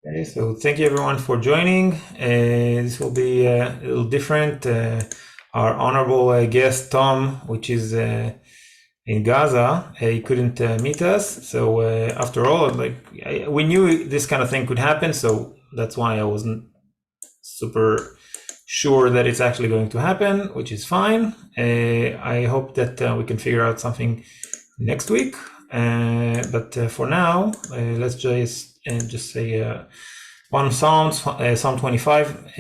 Okay, so thank you everyone for joining. This will be a little different. Our honorable guest Tom, which is in Gaza, he couldn't meet us. So after all, we knew this kind of thing could happen, so that's why I wasn't super sure that it's actually going to happen, which is fine. I hope that we can figure out something next week. But for now, let's just say one Psalm 25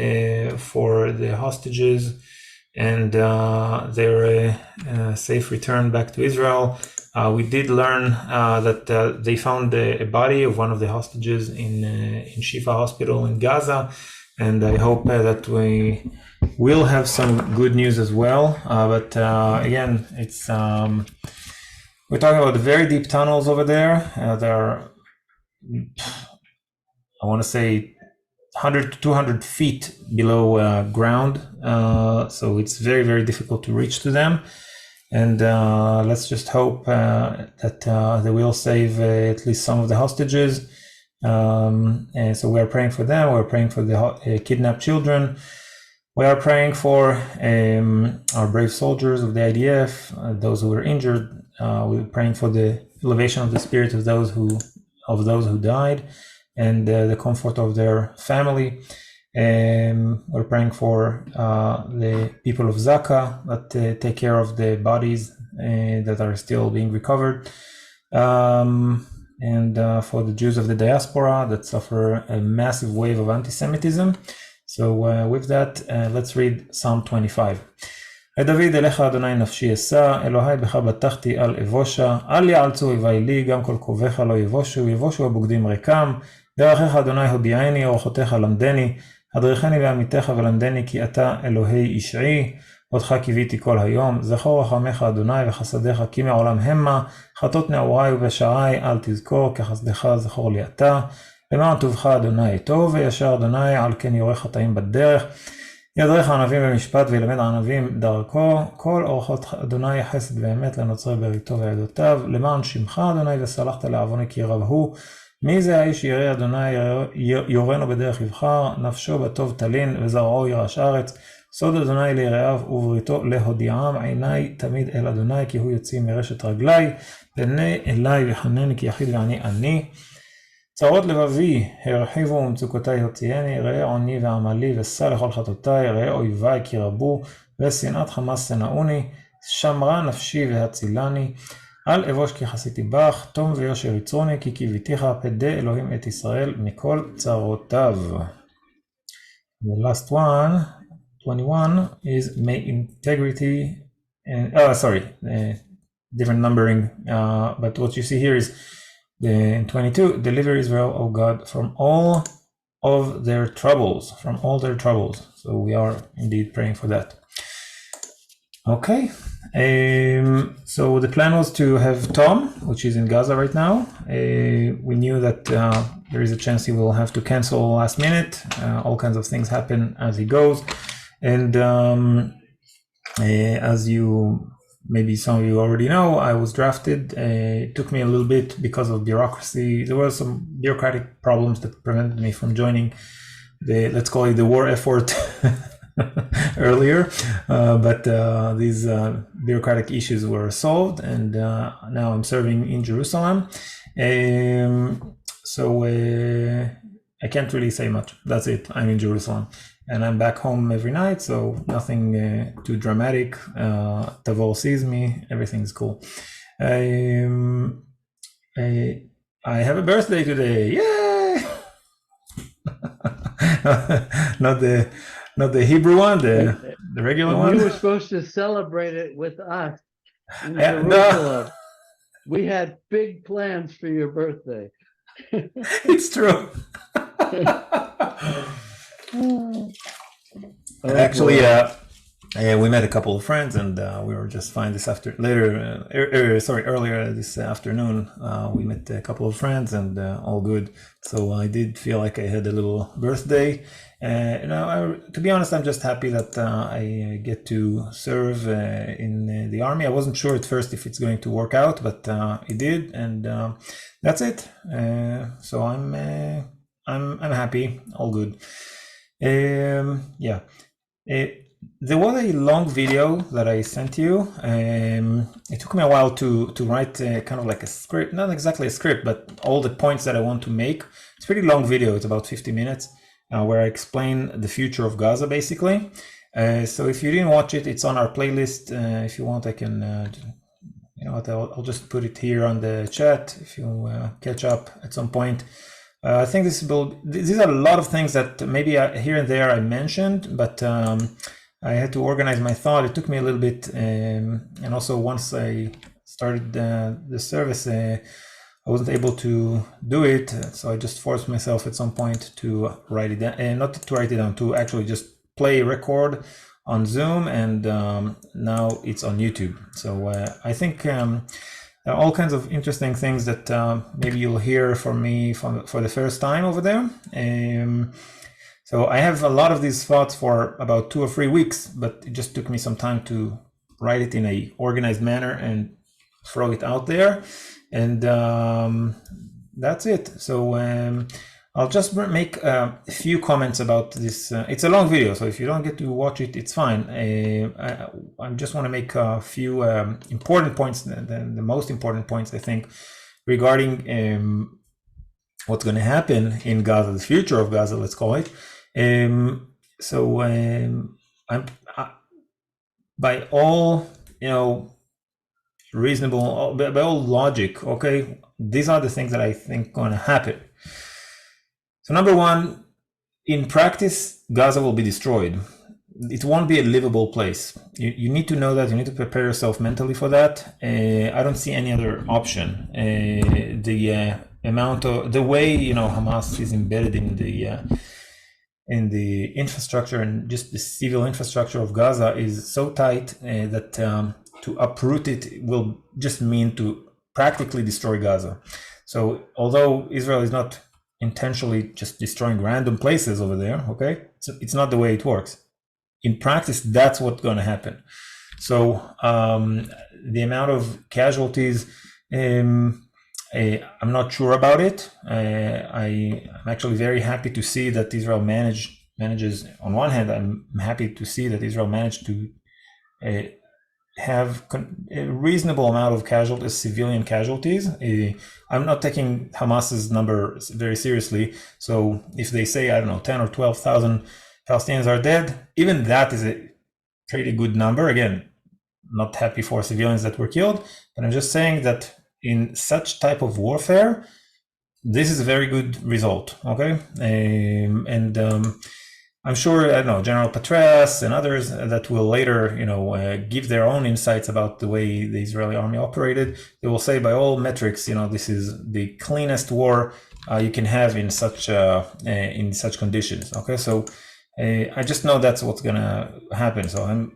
for the hostages and their safe return back to Israel. We did learn that they found a body of one of the hostages in Shifa Hospital in Gaza, and I hope that we will have some good news as well. But again, it's we're talking about very deep tunnels over there. There are, I want to say, 100 to 200 feet below ground. So it's very, very difficult to reach to them. And let's just hope that they will save at least some of the hostages. And so we're praying for them. We're praying for the kidnapped children. We are praying for our brave soldiers of the IDF, those who were injured. We're praying for the elevation of the spirit of those who died, and the comfort of their family. We're praying for the people of Zaka that take care of the bodies that are still being recovered, and for the Jews of the diaspora that suffer a massive wave of anti-Semitism. So with that, let's read Psalm 25. לדוד אליך אדוני נפשי אשא, אלוהי בך בטחתי אל אבושה, אל יעלצו אויבי לי, גם כל קרוביך לא יבושו, יבושו הבוגדים ריקם, דרכיך אדוני הודיעני, אורחותיך למדני, הדריכני בעמיתך ולמדני, כי אתה אלוהי ישעי, אותך קיוויתי כל היום, זכור רחמך אדוני וחסדיך כי מעולם המה, חטאות נעוריי ובשעריי אל תזכור, כחסדך זכור לי אתה, למען טובך אדוני טוב, וישר אדוני על כן יורה חטאים בדרך, ידריך ענבים במשפט וילמד ענבים דרכו, כל אורחות אדוני חסד ואמת לנוצרי בריתו ועדותיו, למען שמך אדוני וסלחת לעווני כי רב הוא, מי זה האיש ירא אדוני יורנו בדרך יבחר, נפשו בטוב תלין וזרעו ירש ארץ, סוד אדוני ליראיו ובריתו להודיעם, עיני תמיד אל אדוני כי הוא יוציא מרשת רגלי, פני אלי וחנני כי יחיד ועני אני, צרות לבבי הרחיבו ומצוקותיי הוציאני, ראה עוני ועמלי וסע לכל חטאותיי, ראה אויביי כי רבו ושנאת חמאס שנאוני, שמרה נפשי והצילני, אל אבוש כי חסיתי בך, תום ויושר יצרוני, כי קיוויתיך פדה אלוהים את ישראל מכל צרותיו. The last one, 21, is may integrity, and, different numbering, but what you see here is in 22, deliver Israel, O God, from all of their troubles, So we are indeed praying for that. Okay, so the plan was to have Tom, which is in Gaza right now. We knew that there is a chance he will have to cancel last minute. All kinds of things happen as he goes. And as maybe some of you already know, I was drafted. It took me a little bit because of bureaucracy. There were some bureaucratic problems that prevented me from joining let's call it the war effort earlier. But these bureaucratic issues were solved, and now I'm serving in Jerusalem. So I can't really say much. That's it. I'm in Jerusalem. And I'm back home every night, so nothing too dramatic. Tavor sees me, everything's cool. I have a birthday today, yay! not the Hebrew one, the regular one. You were supposed to celebrate it with us in Jerusalem. No. We had big plans for your birthday. It's true. Actually, we met a couple of friends, and we were just fine earlier this afternoon. We met a couple of friends, and all good. So I did feel like I had a little birthday. To be honest, I'm just happy that I get to serve in the army. I wasn't sure at first if it's going to work out, but it did, and that's it. So I'm I'm happy, all good. Yeah. There was a long video that I sent you. It took me a while to write kind of like a script, not exactly a script, but all the points that I want to make. It's a pretty long video. It's about 50 minutes where I explain the future of Gaza, basically. So if you didn't watch it, it's on our playlist. If you want, I can, you know what, I'll just put it here on the chat if you catch up at some point. I think these are a lot of things that maybe here and there I mentioned, but I had to organize my thought. It took me a little bit, and also once I started the service, I wasn't able to do it, so I just forced myself at some point to write it down, and not to write it down, to actually just play record on Zoom, and now it's on YouTube. So I think there are all kinds of interesting things that maybe you'll hear from me for the first time over there. So I have a lot of these thoughts for about 2 or 3 weeks, but it just took me some time to write it in a organized manner and throw it out there. And that's it. So I'll just make a few comments about this. It's a long video, so if you don't get to watch it, it's fine. I just want to make a few important points, the most important points, I think, regarding what's going to happen in Gaza, the future of Gaza, let's call it. So I'm by all, you know, reasonable, by all logic, okay, these are the things that I think going to happen. So number one, in practice, Gaza will be destroyed. It won't be a livable place. You need to know that. You need to prepare yourself mentally for that. I don't see any other option. The way, you know, Hamas is embedded in the infrastructure, and just the civil infrastructure of Gaza is so tight that to uproot it will just mean to practically destroy Gaza. So although Israel is not intentionally just destroying random places over there, okay, so it's not the way it works. In practice, that's what's going to happen. So the amount of casualties, I'm not sure about it. I'm actually very happy to see that Israel manages. On one hand, I'm happy to see that Israel managed to have a reasonable amount of casualties, civilian casualties. I'm not taking Hamas's number very seriously. So if they say, I don't know, 10 or 12,000 Palestinians are dead, even that is a pretty good number. Again, not happy for civilians that were killed, but I'm just saying that in such type of warfare, this is a very good result, okay? I'm sure, I don't know, General Petraeus and others that will later, you know, give their own insights about the way the Israeli army operated. They will say, by all metrics, you know, this is the cleanest war you can have in such conditions. Okay, so I just know that's what's gonna happen. So I'm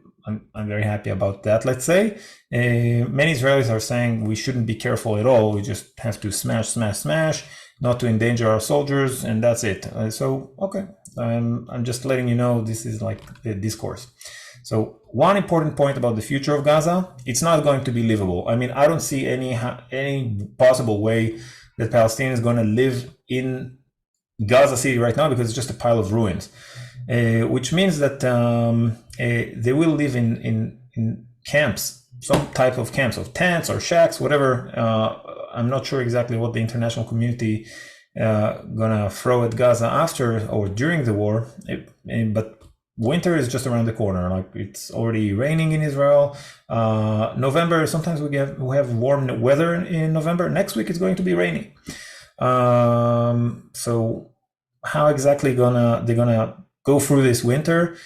very happy about that. Let's say many Israelis are saying we shouldn't be careful at all. We just have to smash, not to endanger our soldiers, and that's it. So okay. I'm just letting you know this is like the discourse. So one important point about the future of Gaza, it's not going to be livable. I mean, I don't see any possible way that Palestinians is going to live in Gaza City right now, because it's just a pile of ruins, which means that they will live in camps, some type of camps, of tents or shacks, whatever. I'm not sure exactly what the international community gonna throw at Gaza after or during the war, but winter is just around the corner. Like, it's already raining in Israel. November, sometimes we have warm weather in November. Next week it's going to be rainy. So how exactly they're gonna go through this winter?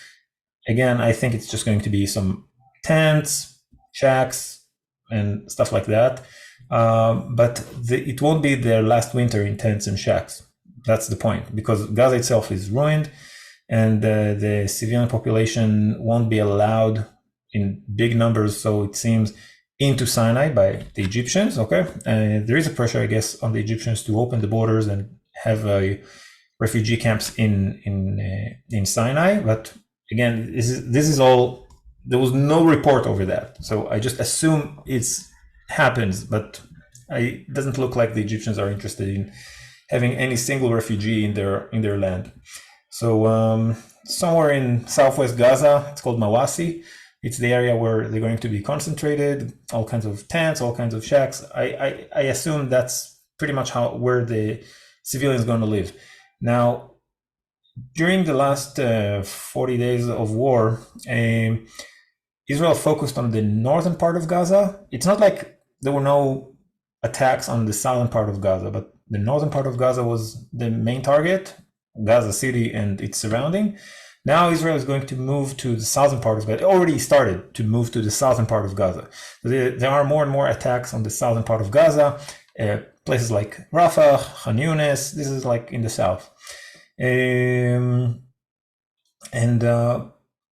Again, I think it's just going to be some tents, shacks, and stuff like that. But it won't be their last winter in tents and shacks. That's the point, because Gaza itself is ruined, and the civilian population won't be allowed in big numbers, so it seems, into Sinai by the Egyptians. Okay, there is a pressure, I guess, on the Egyptians to open the borders and have refugee camps in Sinai. But again, this is all. There was no report over that, so I just assume it's happens, but it doesn't look like the Egyptians are interested in having any single refugee in their land. So somewhere in southwest Gaza, it's called Mawasi. It's the area where they're going to be concentrated. All kinds of tents, all kinds of shacks. I assume that's pretty much where the civilians going to live. Now, during the last 40 days of war, Israel focused on the northern part of Gaza. It's not like there were no attacks on the southern part of Gaza, but the northern part of Gaza was the main target, Gaza City and its surrounding. Now Israel is going to move to the southern part of Gaza. It already started to move to the southern part of Gaza. So there are more and more attacks on the southern part of Gaza, places like Rafah, Khan Yunis. This is like in the south.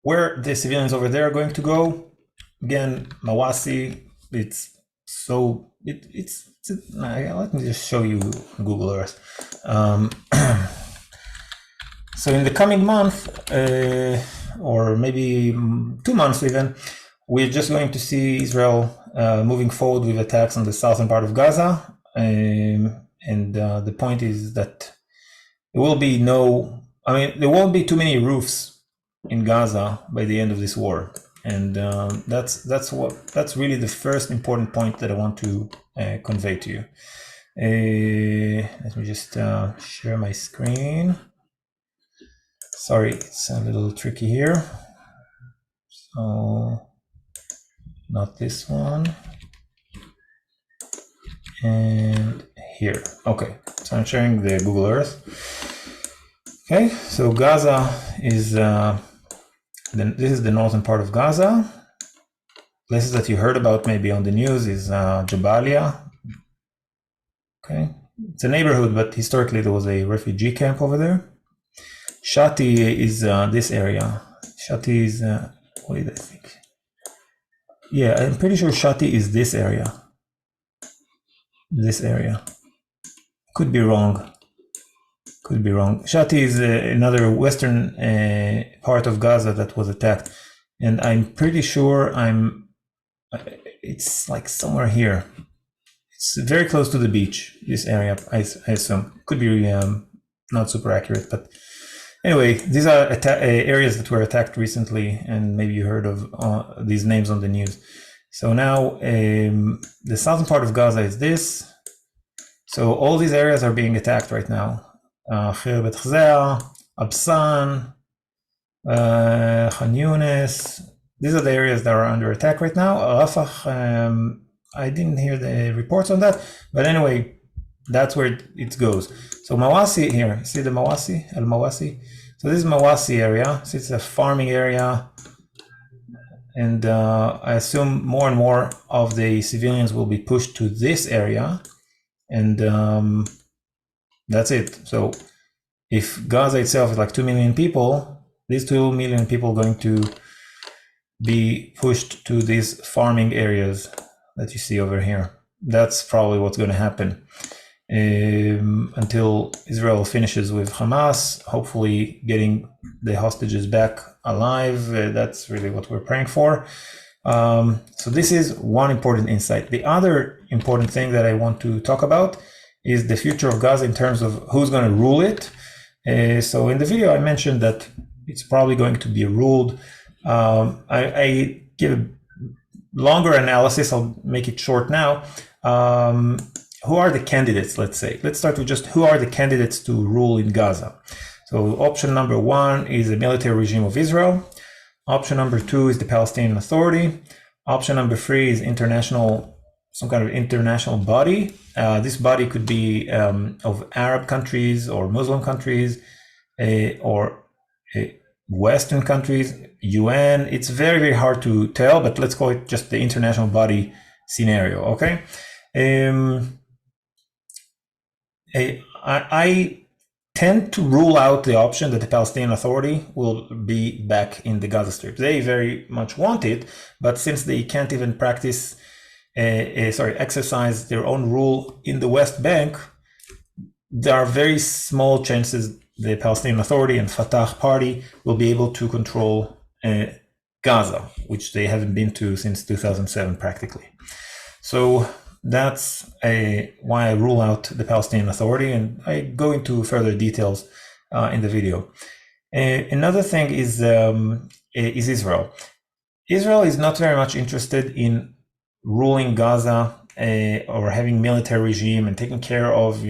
Where the civilians over there are going to go, again, Mawasi, let me just show you Google Earth. So in the coming month, or maybe 2 months even, we're just going to see Israel moving forward with attacks on the southern part of Gaza. The point is that there won't be too many roofs in Gaza by the end of this war. And that's really the first important point that I want to convey to you. Let me just share my screen. Sorry, it's a little tricky here. So, not this one. And here. Okay, so I'm sharing the Google Earth. Okay, so Gaza is this is the northern part of Gaza. Places that you heard about maybe on the news is Jabalia. Okay, it's a neighborhood, but historically there was a refugee camp over there. Shati is this area. Shati is, what did I think? Yeah, I'm pretty sure Shati is this area. This area. Could be wrong. Shati is another western part of Gaza that was attacked. And I'm pretty sure it's like somewhere here. It's very close to the beach, this area, I assume. Could be not super accurate, but anyway, these are areas that were attacked recently, and maybe you heard of these names on the news. So now the southern part of Gaza is this. So all these areas are being attacked right now. Khir Bet Khzea, Absan, Khan Yunis. These are the areas that are under attack right now. Rafah, I didn't hear the reports on that, but anyway, that's where it goes. So Mawasi here, see the Mawasi, Al Mawasi. So this is Mawasi area. So it's a farming area, and I assume more and more of the civilians will be pushed to this area, and that's it. So if Gaza itself is like 2 million people, these 2 million people are going to be pushed to these farming areas that you see over here. That's probably what's going to happen until Israel finishes with Hamas, hopefully getting the hostages back alive. That's really what we're praying for. So this is one important insight. The other important thing that I want to talk about is the future of Gaza in terms of who's going to rule it. So in the video, I mentioned that it's probably going to be ruled. I give a longer analysis. I'll make it short now. Who are the candidates, let's say? Let's start with just who are the candidates to rule in Gaza. So option number 1 is the military regime of Israel. Option number 2 is the Palestinian Authority. Option number 3 is some kind of international body. This body could be of Arab countries or Muslim countries or Western countries, UN. It's very, very hard to tell, but let's call it just the international body scenario, okay? I tend to rule out the option that the Palestinian Authority will be back in the Gaza Strip. They very much want it, but since they can't even exercise their own rule in the West Bank, there are very small chances the Palestinian Authority and Fatah party will be able to control Gaza, which they haven't been to since 2007 practically. So that's why I rule out the Palestinian Authority, and I go into further details in the video. Another thing is Israel. Israel is not very much interested in ruling Gaza or having military regime and taking care of,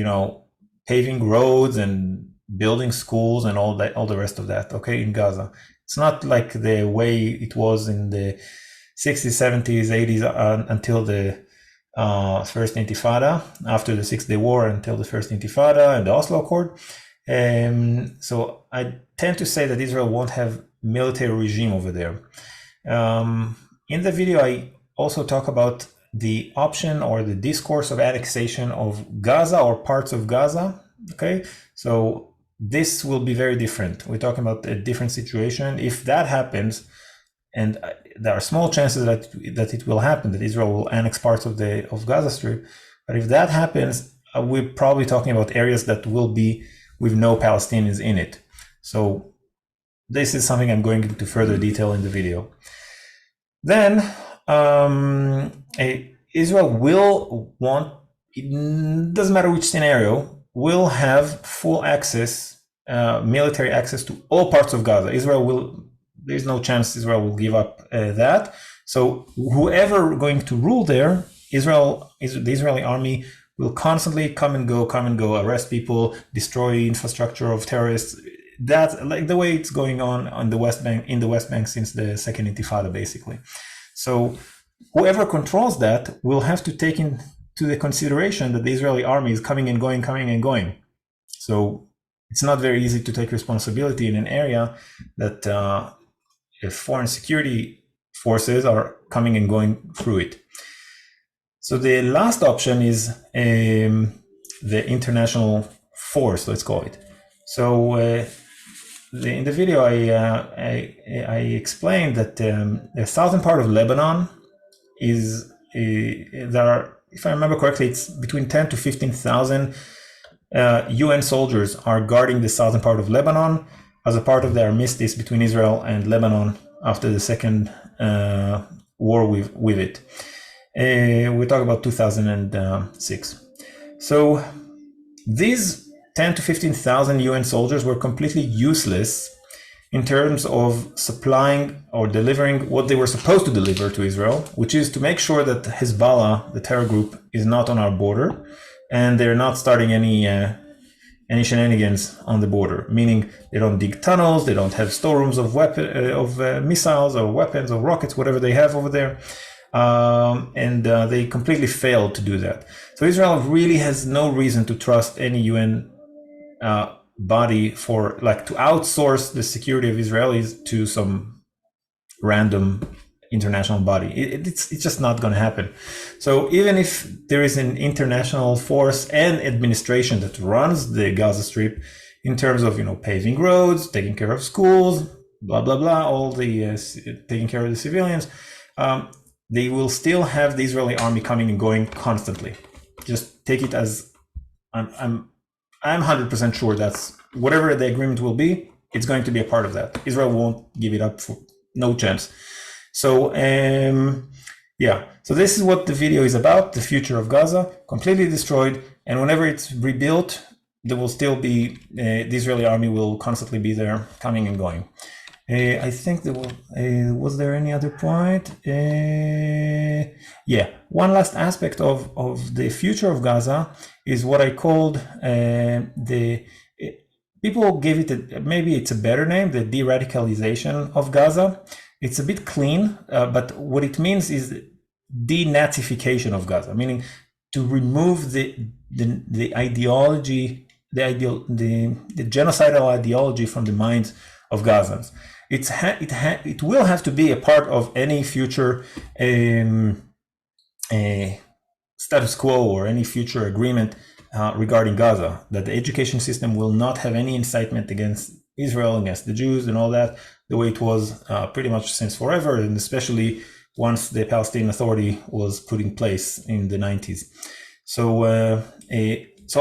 paving roads and building schools and all the rest of that. Okay, in Gaza, it's not like the way it was in the 60s, 70s, 80s until the first Intifada, after the 6-Day War until the first Intifada and the Oslo Accord. So I tend to say that Israel won't have military regime over there. In the video, I also talk about the option or the discourse of annexation of Gaza or parts of Gaza. Okay, so this will be very different. We're talking about a different situation. If that happens, and there are small chances that it will happen, that Israel will annex parts of Gaza Strip, but if that happens, we're probably talking about areas that will be with no Palestinians in it. So this is something I'm going into further detail in the video. Then Israel will want, it doesn't matter which scenario, will have full access, military access to all parts of Gaza. There's no chance Israel will give up that. So whoever going to rule there, the Israeli army will constantly come and go, arrest people, destroy infrastructure of terrorists. That's like the way it's going on in the West Bank since the second Intifada, basically. So whoever controls that will have to take into the consideration that the Israeli army is coming and going. So it's not very easy to take responsibility in an area that foreign security forces are coming and going through it. So the last option is the international force, let's call it. So in the video, I explained that the southern part of Lebanon there are, if I remember correctly, it's between 10 to 15,000 UN soldiers are guarding the southern part of Lebanon as a part of the armistice between Israel and Lebanon after the second war with it. We talk about 2006. So these 10 to 15,000 UN soldiers were completely useless in terms of supplying or delivering what they were supposed to deliver to Israel, which is to make sure that Hezbollah, the terror group, is not on our border, and they're not starting any shenanigans on the border. Meaning they don't dig tunnels, they don't have storerooms of missiles or weapons or rockets, whatever they have over there. And they completely failed to do that. So Israel really has no reason to trust any UN body to outsource the security of Israelis to some random international body. It's just not going to happen. So even if there is an international force and administration that runs the Gaza Strip in terms of paving roads, taking care of schools, blah blah blah, all the taking care of the civilians, they will still have the Israeli army coming and going constantly. Just take it as I'm 100% sure that's whatever the agreement will be, it's going to be a part of that. Israel won't give it up for no chance. So so this is what the video is about, the future of Gaza, completely destroyed, and whenever it's rebuilt, there will still be the Israeli army will constantly be there, coming and going. I think there was there any other point? One last aspect of the future of Gaza is what I called people gave it maybe it's a better name, the de-radicalization of Gaza. It's a bit clean, but what it means is denazification of Gaza, meaning to remove the ideology, the genocidal ideology from the minds of Gazans. It will have to be a part of any future status quo or any future agreement regarding Gaza, that the education system will not have any incitement against Israel, against the Jews and all that, the way it was pretty much since forever, and especially once the Palestinian Authority was put in place in the 90s. So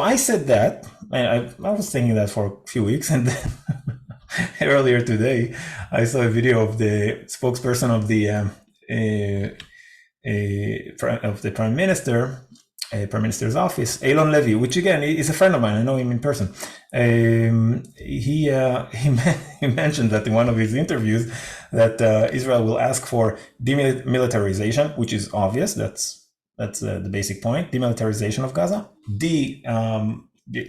I said that, I was thinking that for a few weeks, and then earlier today, I saw a video of the spokesperson of the Prime Minister Prime Minister's office, Elon Levy, which again is a friend of mine. I know him in person. He mentioned that in one of his interviews that Israel will ask for demilitarization, which is obvious. That's the basic point. Demilitarization of Gaza,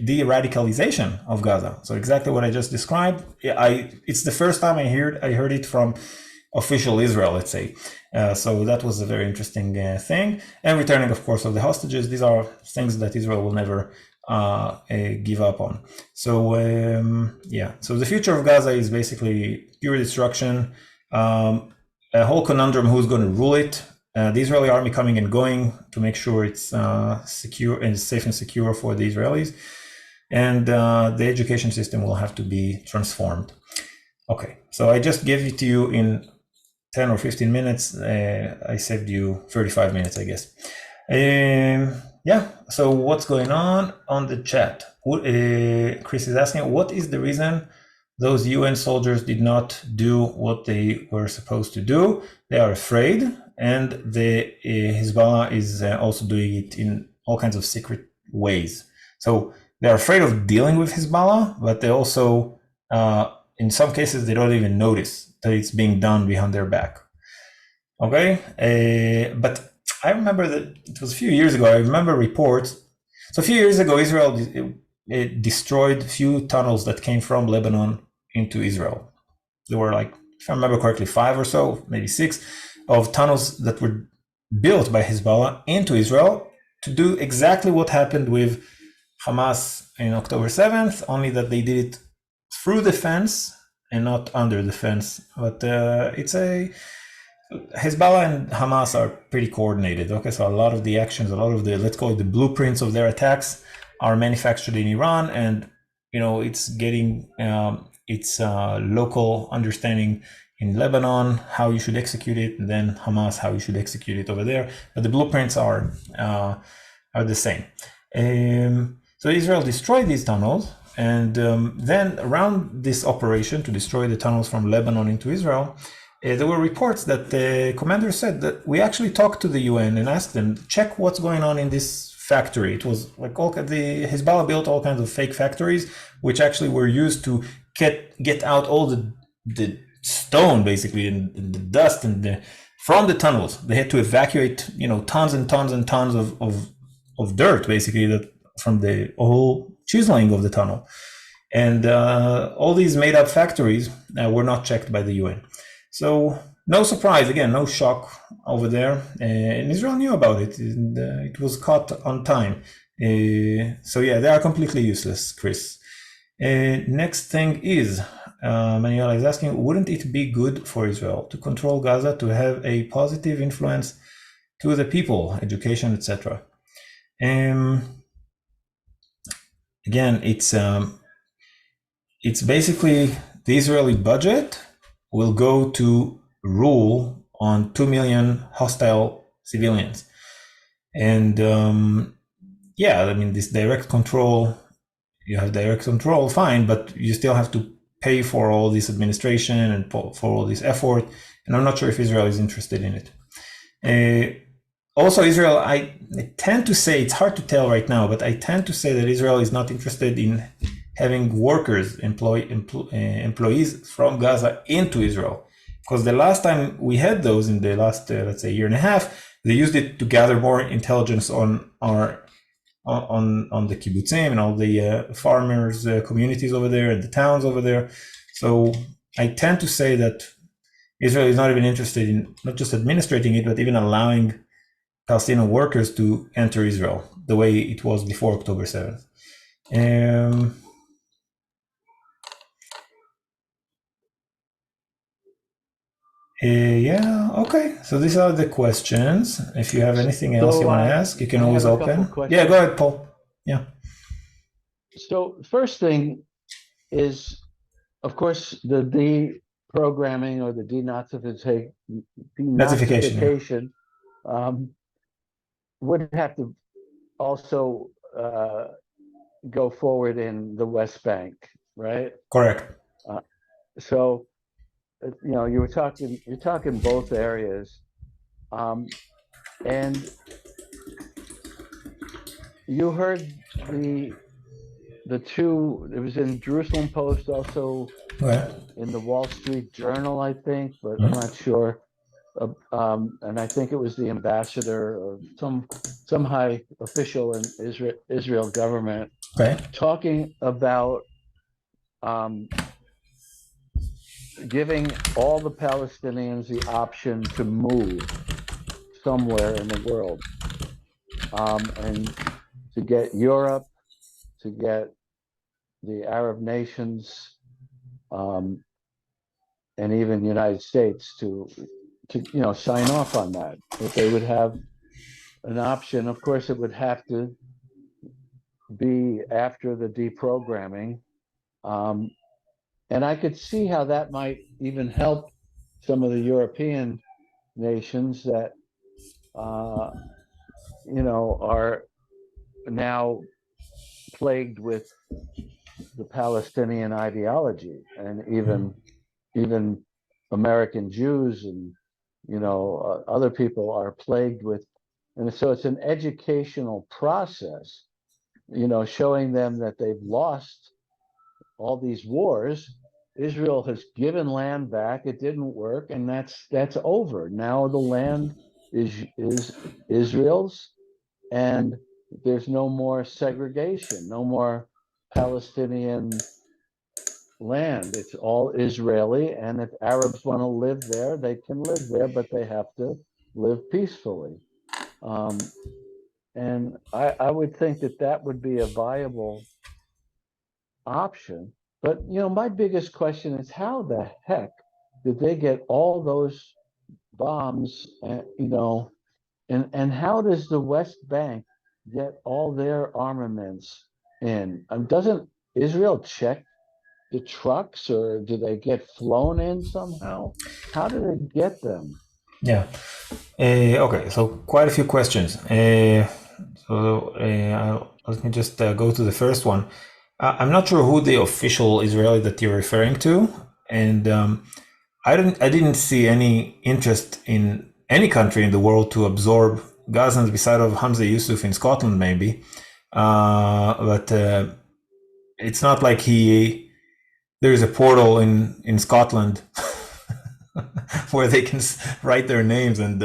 de-radicalization of Gaza. So exactly what I just described. It's the first time I heard it from official Israel, let's say. So that was a very interesting thing. And returning, of course, of the hostages. These are things that Israel will never give up on. So so the future of Gaza is basically pure destruction. A whole conundrum: who's going to rule it? The Israeli army coming and going to make sure it's secure and safe and secure for the Israelis. And the education system will have to be transformed. Okay, so I just gave it to you in 10 or 15 minutes. I saved you 35 minutes, I guess. So what's going on the chat? Chris is asking, what is the reason those UN soldiers did not do what they were supposed to do? They are afraid, and the Hezbollah is also doing it in all kinds of secret ways. So they're afraid of dealing with Hezbollah, but they also, in some cases, they don't even notice that it's being done behind their back. Okay, but I remember that it was a few years ago. I remember reports. So a few years ago, Israel destroyed a few tunnels that came from Lebanon into Israel. There were, like, if I remember correctly, 5 or so, maybe 6 of tunnels that were built by Hezbollah into Israel to do exactly what happened with Hamas in October 7th, only that they did it through the fence and not under the fence. But Hezbollah and Hamas are pretty coordinated. Okay, so a lot of the actions, a lot of the, let's call it the blueprints of their attacks, are manufactured in Iran, and it's getting its local understanding in Lebanon, how you should execute it, and then Hamas, how you should execute it over there. But the blueprints are the same. So Israel destroyed these tunnels, and then around this operation to destroy the tunnels from Lebanon into Israel, there were reports that the commander said that we actually talked to the UN and asked them, check what's going on in this factory. It was like the Hezbollah built all kinds of fake factories, which actually were used to get out all the stone, basically, and the dust and from the tunnels. They had to evacuate, tons and tons and tons of dirt, basically, that from the whole chiseling of the tunnel. And all these made up factories were not checked by the UN. So no surprise, again, no shock over there. And Israel knew about it, and it was caught on time. So yeah, they are completely useless, Chris. Next thing is, Manuela is asking, wouldn't it be good for Israel to control Gaza, to have a positive influence to the people, education, etc.? Again, it's basically the Israeli budget will go to rule on 2 million hostile civilians. And this direct control, you have direct control, fine, but you still have to pay for all this administration and for all this effort. And I'm not sure if Israel is interested in it. Also, Israel, I tend to say, it's hard to tell right now, but I tend to say that Israel is not interested in having workers, employees from Gaza into Israel. Because the last time we had those, in the last, let's say, year and a half, they used it to gather more intelligence on the kibbutzim and all the farmers' communities over there and the towns over there. So I tend to say that Israel is not even interested in not just administrating it, but even allowing Palestinian workers to enter Israel the way it was before October 7th. Okay. So these are the questions. If you have anything else you want to ask, you can always open. Yeah, go ahead, Paul. Yeah. So first thing is, of course, the deprogramming or the denazification would have to also go forward in the West Bank, right? Correct. So, you're talking both areas, and you heard the two. It was in Jerusalem Post, also Okay. in the Wall Street Journal, I think, but I'm Mhm. not sure. And I think it was the ambassador or some high official in Israel government Okay. talking about um, giving all the Palestinians the option to move somewhere in the world, and to get Europe, to get the Arab nations, um, and even the United States to sign off on that. That they would have an option. Of course, it would have to be after the deprogramming. Um, and I could see how that might even help some of the European nations that uh, are now plagued with the Palestinian ideology, and even American Jews and other people are plagued with, and so it's an educational process, showing them that they've lost all these wars. Israel has given land back. It didn't work, and that's over. Now the land is Israel's, and there's no more segregation, no more Palestinian land. It's all Israeli, and if Arabs want to live there, they can live there, but they have to live peacefully. Um, and I would think that that would be a viable option. But my biggest question is how the heck did they get all those bombs? And how does the West Bank get all their armaments in? Doesn't Israel check the trucks, or do they get flown in somehow? How do they get them? Yeah. Okay. So quite a few questions. Let me just go to the first one. I'm not sure who the official Israeli that you're referring to, and I didn't see any interest in any country in the world to absorb Gazans beside of Hamza Yusuf in Scotland, maybe. But it's not like there is a portal in Scotland where they can write their names and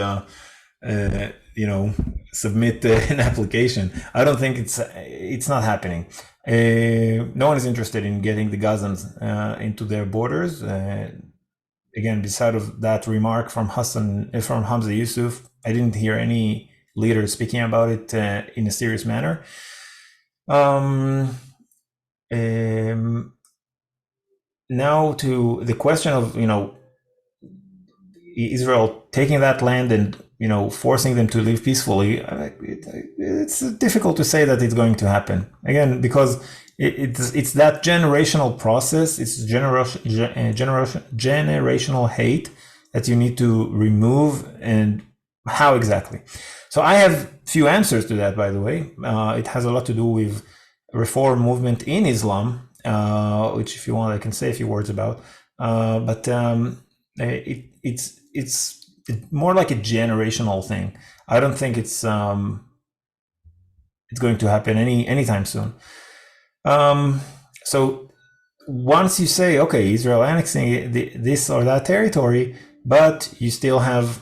submit an application. I don't think it's not happening. No one is interested in getting the Gazans into their borders. Again, beside of that remark from Hamza Yusuf, I didn't hear any leader speaking about it in a serious manner. Now to the question of Israel taking that land and forcing them to live peacefully. It's difficult to say that it's going to happen again because it's that generational process. It's generational hate that you need to remove, and how exactly. So I have few answers to that. By the way, it has a lot to do with reform movement in Islam, which if you want I can say a few words about. But it's more like a generational thing. I don't think it's going to happen anytime soon. So once you say, okay, Israel annexing this or that territory, but you still have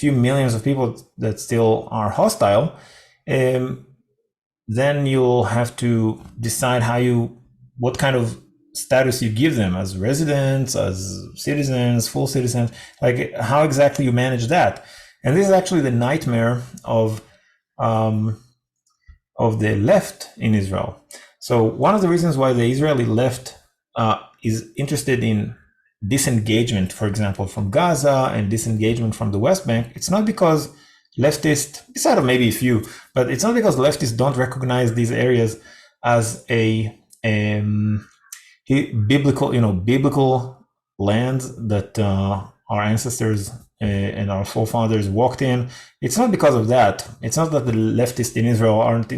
few millions of people that still are hostile, then you'll have to decide what kind of status you give them as residents, as citizens, full citizens, like how exactly you manage that. And this is actually the nightmare of the left in Israel. So one of the reasons why the Israeli left is interested in disengagement, for example, from Gaza and disengagement from the West Bank, it's not because leftists, beside of maybe a few, but it's not because leftists don't recognize these areas as a biblical lands that our ancestors and our forefathers walked in. It's not because of that. It's not that the leftists in Israel aren't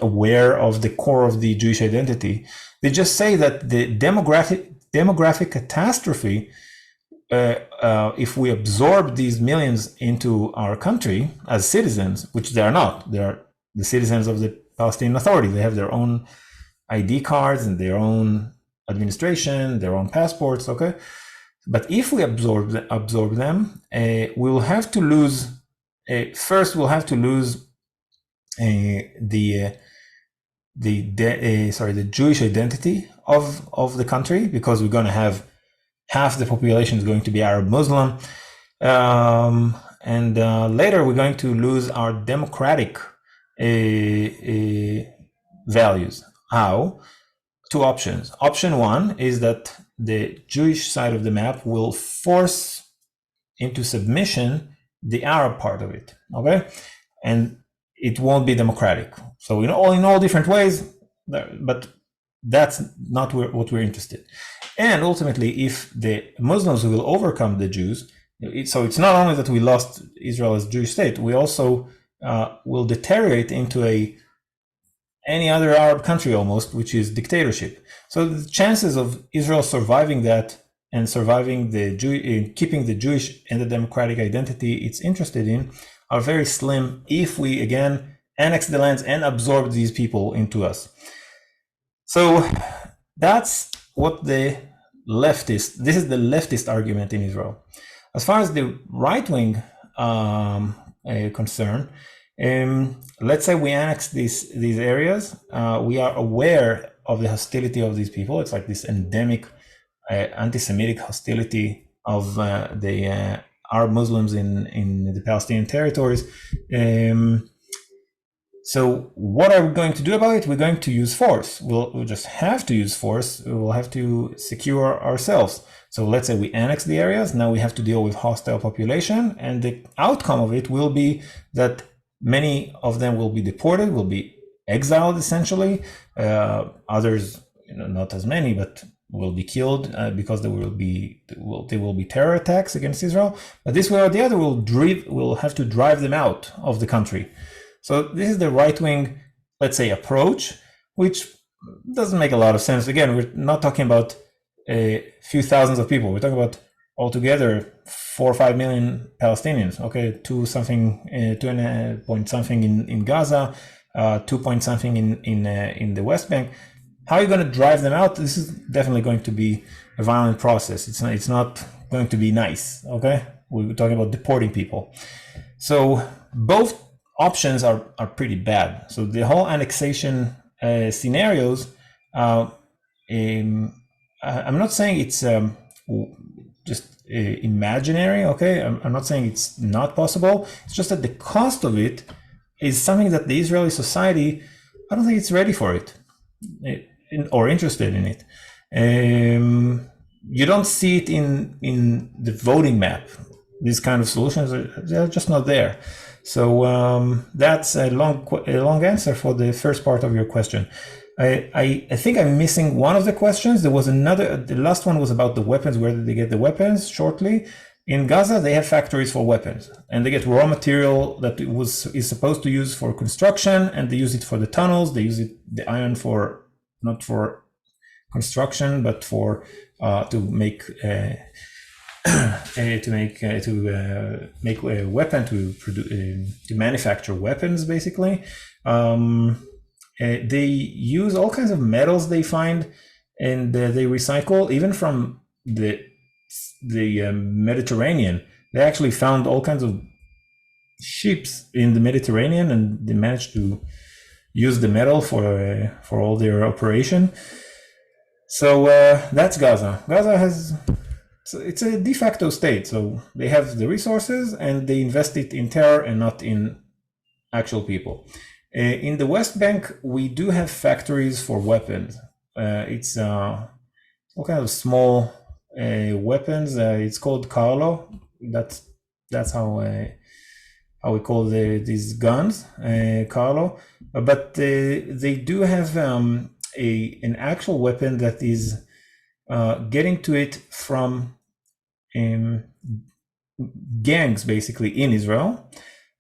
aware of the core of the Jewish identity. They just say that the demographic catastrophe, if we absorb these millions into our country as citizens, which they are not, they're the citizens of the Palestinian Authority. They have their own ID cards and their own administration, their own passports. Okay, but if we absorb them, we will have to lose. First, we'll have to lose the Jewish identity of the country, because we're going to have half the population is going to be Arab Muslim, and later we're going to lose our democratic values. How? Two options. Option one is that the Jewish side of the map will force into submission the Arab part of it. Okay, and it won't be democratic. So in all different ways, but that's not what we're interested. And ultimately, if the Muslims will overcome the Jews, so it's not only that we lost Israel as a Jewish state, we also will deteriorate into any other Arab country almost, which is dictatorship. So the chances of Israel surviving that and surviving keeping the Jewish and the democratic identity it's interested in are very slim if we again annex the lands and absorb these people into us. So that's what this is the leftist argument in Israel. As far as the right-wing concern, let's say we annex these areas, we are aware of the hostility of these people. It's like this endemic anti-Semitic hostility of the Arab Muslims in the Palestinian territories. So what are we going to do about it? We're going to use force. We'll just have to use force. We'll have to secure ourselves. So let's say we annex the areas. Now we have to deal with hostile population, and the outcome of it will be that many of them will be deported, will be exiled essentially. Others, not as many, but will be killed because there will be terror attacks against Israel. But this way or the other, we'll have to drive them out of the country. So this is the right-wing, let's say, approach, which doesn't make a lot of sense. Again, we're not talking about a few thousands of people. We're talking about altogether 4 or 5 million Palestinians. Okay, 2 point something in Gaza, 2 point something in the West Bank. How are you going to drive them out? This is definitely going to be a violent process. It's not going to be nice. Okay, we're talking about deporting people. So both options are pretty bad. So the whole annexation scenarios, I'm not saying it's just imaginary, okay? I'm not saying it's not possible. It's just that the cost of it is something that the Israeli society, I don't think it's ready for it or interested in it. You don't see it in the voting map. These kind of solutions, they're just not there. So that's a long answer for the first part of your question. I think I'm missing one of the questions. There was another. The last one was about the weapons. Where did they get the weapons? Shortly, in Gaza, they have factories for weapons, and they get raw material that is supposed to use for construction, and they use it for the tunnels. They use the iron for not for construction, but for to make. To make a weapon, to produce, to manufacture weapons, basically. They use all kinds of metals they find, and they recycle even from the Mediterranean. They actually found all kinds of ships in the Mediterranean, and they managed to use the metal for all their operation. So that's Gaza. Gaza has. So it's a de facto state. So they have the resources and they invest it in terror and not in actual people. In the West Bank, we do have factories for weapons. It's all kind of small weapons. It's called Carlo. That's how we call these guns, Carlo. But they do have an actual weapon that is getting to it from gangs basically in Israel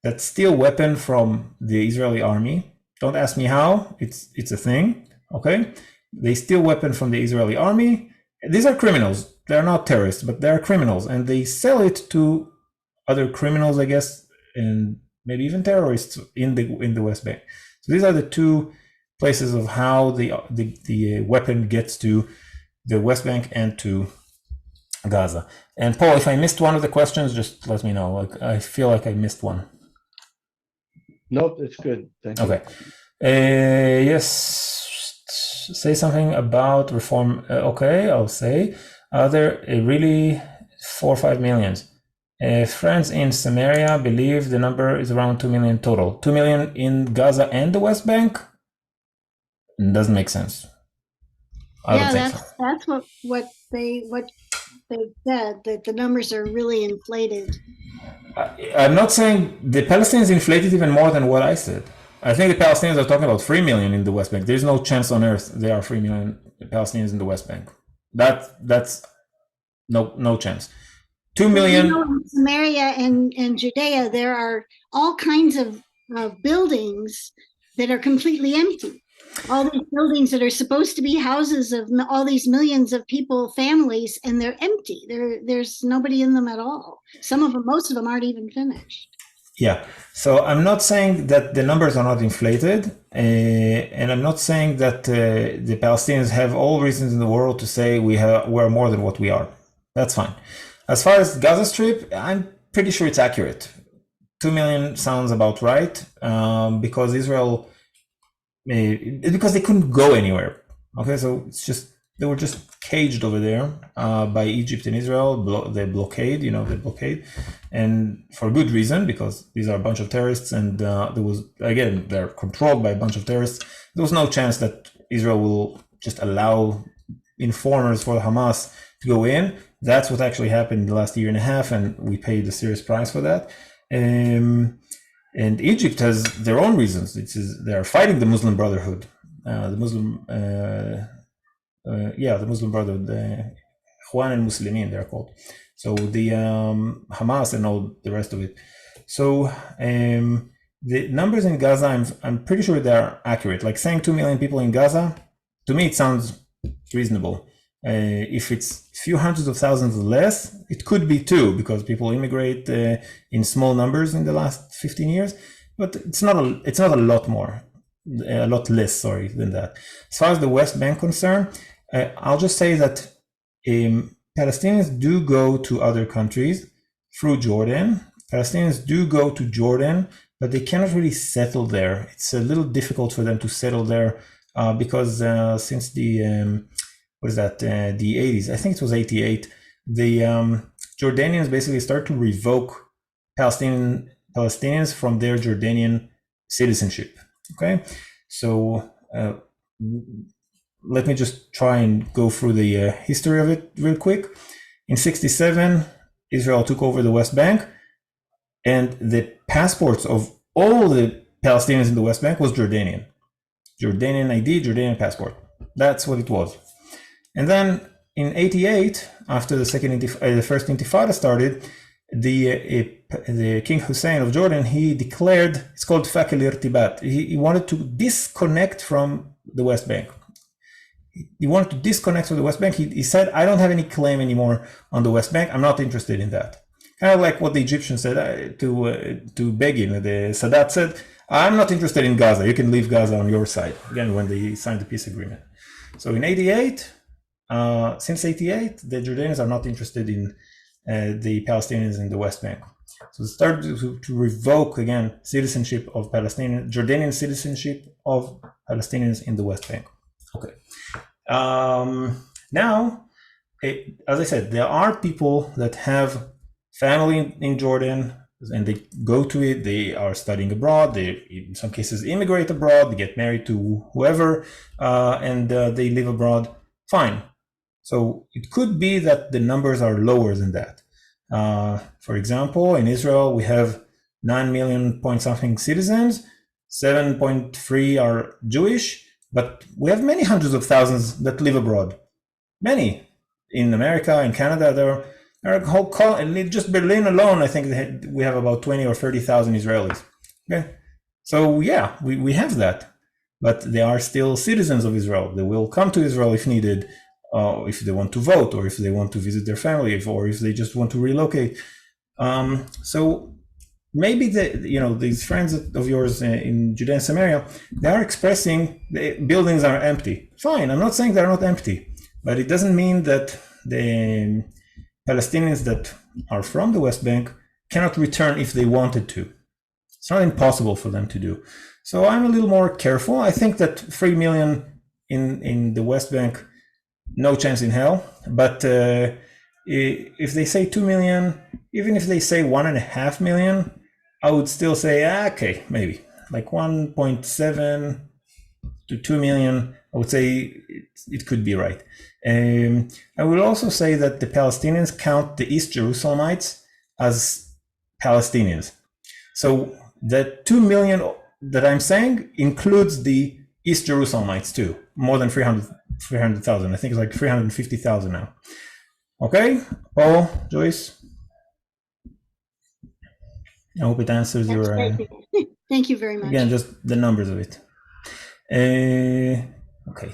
that steal weapon from the Israeli army. Don't ask me how, it's a thing, okay? They steal weapon from the Israeli army. These are criminals. They're not terrorists, but they're criminals, and they sell it to other criminals, I guess, and maybe even terrorists in the West Bank. So these are the two places of how the weapon gets to the West Bank and to Gaza. And Paul, if I missed one of the questions, just let me know. Like, I feel like I missed one. Nope, it's good. Thank you. Okay. Yes. Say something about reform. Okay, I'll say. Are there really 4 or 5 millions? Friends in Samaria believe the number is around 2 million total. 2 million in Gaza and the West Bank? Doesn't make sense. I don't think so. That's what they said, that the numbers are really inflated. I'm not saying the Palestinians inflated even more than what I said. I think the Palestinians are talking about 3 million in the West Bank. There's no chance on earth there are 3 million Palestinians in the West Bank. That's no chance. 2 million. In Samaria and Judea, there are all kinds of buildings that are completely empty. All these buildings that are supposed to be houses of all these millions of people, families, and they're empty. There's nobody in them at all. Most of them aren't even finished. Yeah, so I'm not saying that the numbers are not inflated, and I'm not saying that the Palestinians have all reasons in the world to say we're more than what we are. That's fine. As far as Gaza Strip, I'm pretty sure it's accurate. 2 million sounds about right, because Israel, because they couldn't go anywhere. Okay, so it's just they were just caged over there by Egypt and Israel. The blockade, the blockade, and for good reason, because these are a bunch of terrorists, and they're controlled by a bunch of terrorists. There was no chance that Israel will just allow informers for the Hamas to go in. That's what actually happened in the last year and a half, and we paid a serious price for that. And Egypt has their own reasons. They are fighting the Muslim Brotherhood, the Muslim Brotherhood, the Ikhwan al-Muslimin, they're called. So the Hamas and all the rest of it. So the numbers in Gaza, I'm pretty sure they're accurate. Like saying 2 million people in Gaza, to me it sounds reasonable. If it's a few hundreds of thousands less, it could be too, because people immigrate in small numbers in the last 15 years. But it's not a lot more, a lot less, sorry, than that. As far as the West Bank concerned, I'll just say that Palestinians do go to other countries through Jordan. Palestinians do go to Jordan, but they cannot really settle there. It's a little difficult for them to settle there because since the the 80s, I think it was 88, the Jordanians basically start to revoke Palestinians from their Jordanian citizenship. Okay, so let me just try and go through the history of it real quick. In 67, Israel took over the West Bank, and the passports of all the Palestinians in the West Bank was Jordanian. Jordanian ID, Jordanian passport. That's what it was. And then in 88, after the first Intifada started, the King Hussein of Jordan, he declared, it's called Fak al-Irtibat. He wanted to disconnect from the West Bank. He wanted to disconnect from the West Bank. He said, I don't have any claim anymore on the West Bank. I'm not interested in that. Kind of like what the Egyptians said to Begin. The Sadat said, I'm not interested in Gaza. You can leave Gaza on your side. Again, when they signed the peace agreement. So in 88, since 88, the Jordanians are not interested in the Palestinians in the West Bank. So they started to revoke, again, citizenship of Jordanian citizenship of Palestinians in the West Bank. Okay. Now, as I said, there are people that have family in Jordan and they go to it. They are studying abroad. They, in some cases, immigrate abroad. They get married to whoever, and they live abroad. Fine. So it could be that the numbers are lower than that. For example, in Israel, we have 9 million point something citizens. 7.3 are Jewish. But we have many hundreds of thousands that live abroad. Many. In America, in Canada, there are a whole just Berlin alone, I think we have about 20 or 30,000 Israelis. Okay, so yeah, we have that. But they are still citizens of Israel. They will come to Israel if needed, if they want to vote, or if they want to visit their family, or if they just want to relocate. So maybe these friends of yours in Judea and Samaria, they are expressing the buildings are empty. Fine, I'm not saying they're not empty, but it doesn't mean that the Palestinians that are from the West Bank cannot return if they wanted to. It's not impossible for them to do. So I'm a little more careful. I think that 3 million in the West Bank, no chance in hell. But if they say 2 million, even if they say 1.5 million, I would still say, okay, maybe like 1.7 to 2 million. I would say it could be right. I will also say that the Palestinians count the East Jerusalemites as Palestinians. So the 2 million that I'm saying includes the East Jerusalemites too, more than 300,000. I think it's like 350,000 now. Okay, Paul, Joyce? I hope it answers your... Thank you very much. Again, just the numbers of it. Okay.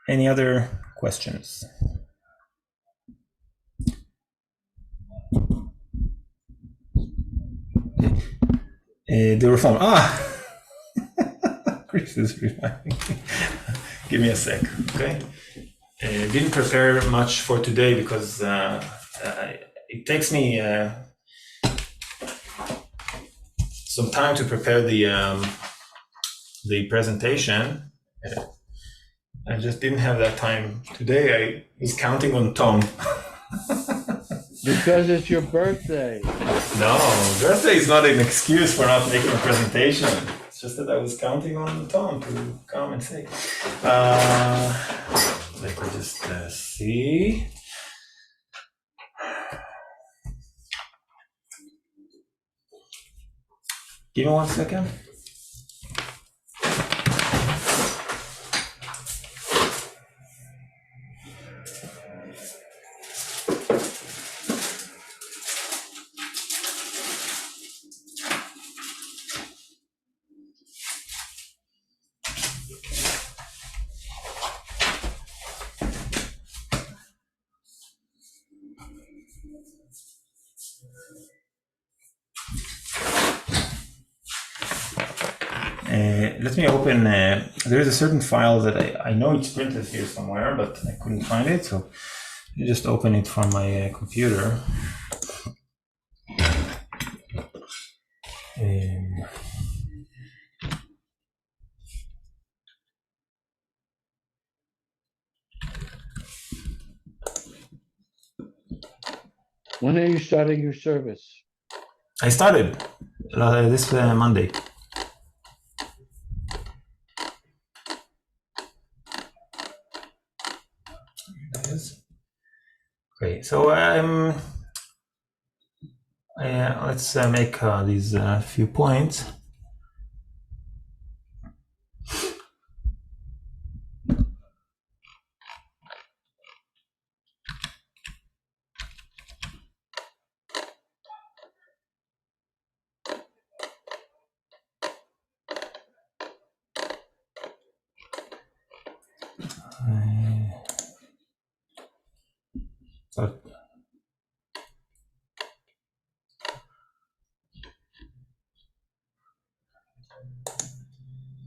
Any other questions? The reform. Chris is reminding me. Give me a sec, okay? Didn't prepare much for today because it takes me some time to prepare the presentation. I just didn't have that time today. I was counting on Tom. Because it's your birthday. No, birthday is not an excuse for not making a presentation. It's just that I was counting on Tom to come and say. Let me just see. Give me 1 second. Let me open, there is a certain file that I know it's printed here somewhere, but I couldn't find it, so you just open it from my computer. When are you starting your service? I started this Monday. Okay, so let's make these few points. So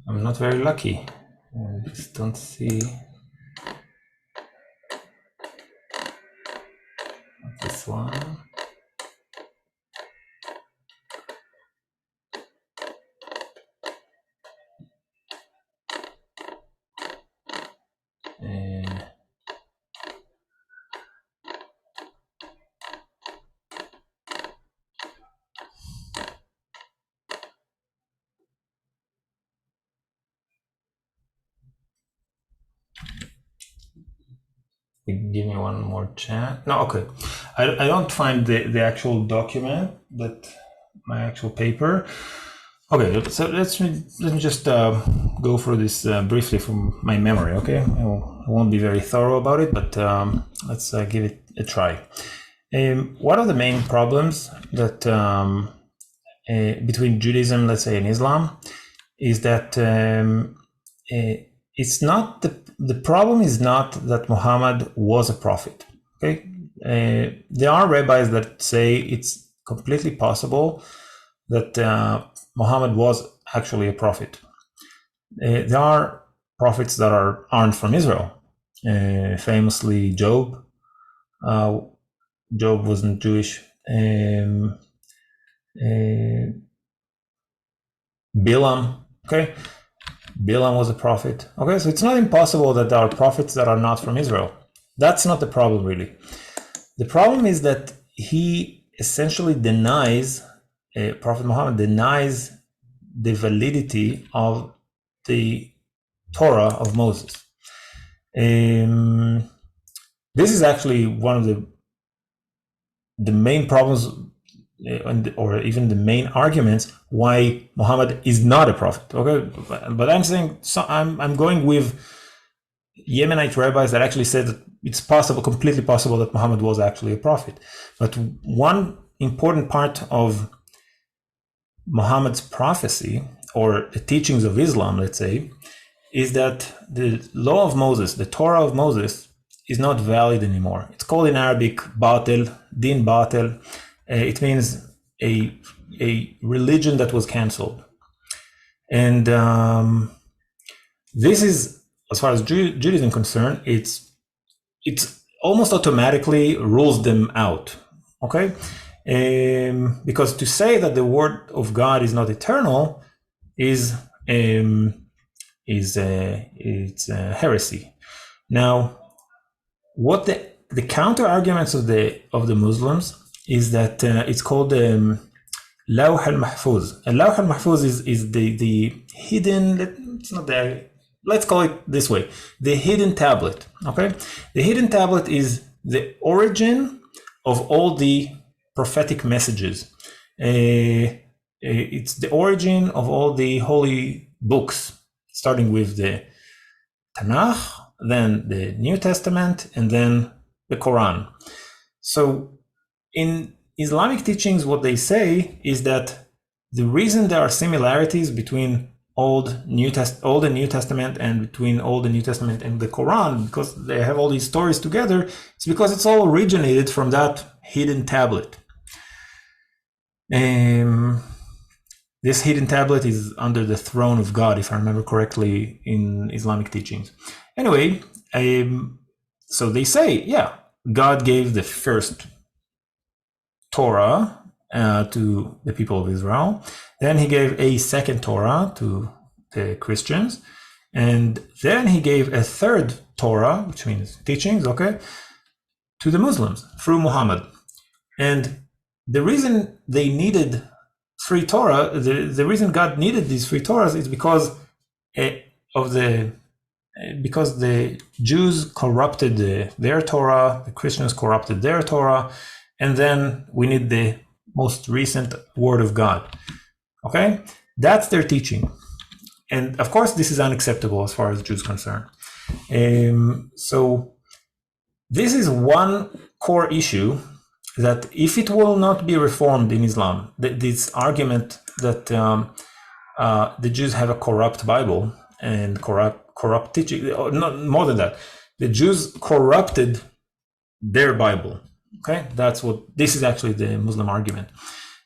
I'm not very lucky. I just don't see this one. Give me one more chat. No, okay. I don't find the actual document, but my actual paper. Okay, so let me just go through this briefly from my memory. Okay, I won't be very thorough about it, but let's give it a try. What are the main problems that between Judaism, let's say, and Islam, is that it's not the problem is not that Muhammad was a prophet. Okay, there are rabbis that say it's completely possible that Muhammad was actually a prophet. There are prophets that aren't from Israel. Famously, Job. Job wasn't Jewish. Bilam. Okay, Bilam was a prophet. Okay, so it's not impossible that there are prophets that are not from Israel. That's not the problem, really. The problem is that he essentially denies, Prophet Muhammad denies the validity of the Torah of Moses. This is actually one of the main problems, or even the main arguments why Muhammad is not a prophet. Okay, but I'm saying, so I'm going with Yemenite rabbis that actually said that it's possible, completely possible, that Muhammad was actually a prophet. But one important part of Muhammad's prophecy, or the teachings of Islam, let's say, is that the law of Moses, the Torah of Moses, is not valid anymore. It's called in Arabic batil, din batil. It means a religion that was cancelled. And this is, as far as Judaism is concerned, it's almost automatically rules them out. Okay, because to say that the word of God is not eternal is heresy. Now, what the counter arguments of the Muslims is that it's called Lawh al-Mahfuz. Lawh al-Mahfuz is the hidden. It's not the. Let's call it this way: the hidden tablet. Okay, the hidden tablet is the origin of all the prophetic messages. It's the origin of all the holy books, starting with the Tanakh, then the New Testament, and then the Quran. So in Islamic teachings, what they say is that the reason there are similarities between Old and New Testament and between Old and New Testament and the Quran, because they have all these stories together, it's because it's all originated from that hidden tablet. This hidden tablet is under the throne of God, if I remember correctly, in Islamic teachings. Anyway, so they say, yeah, God gave the first Torah to the people of Israel. Then he gave a second Torah to the Christians. And then he gave a third Torah, which means teachings, okay, to the Muslims through Muhammad. And the reason they needed three Torah, the reason God needed these three Torahs is because the Jews corrupted their Torah, the Christians corrupted their Torah, and then we need the most recent word of God. Okay, that's their teaching, and of course this is unacceptable as far as Jews are concerned. So this is one core issue, that if it will not be reformed in Islam, this argument that the Jews have a corrupt Bible and corrupt teaching, not more than that, the Jews corrupted their Bible. Okay, this is actually the Muslim argument.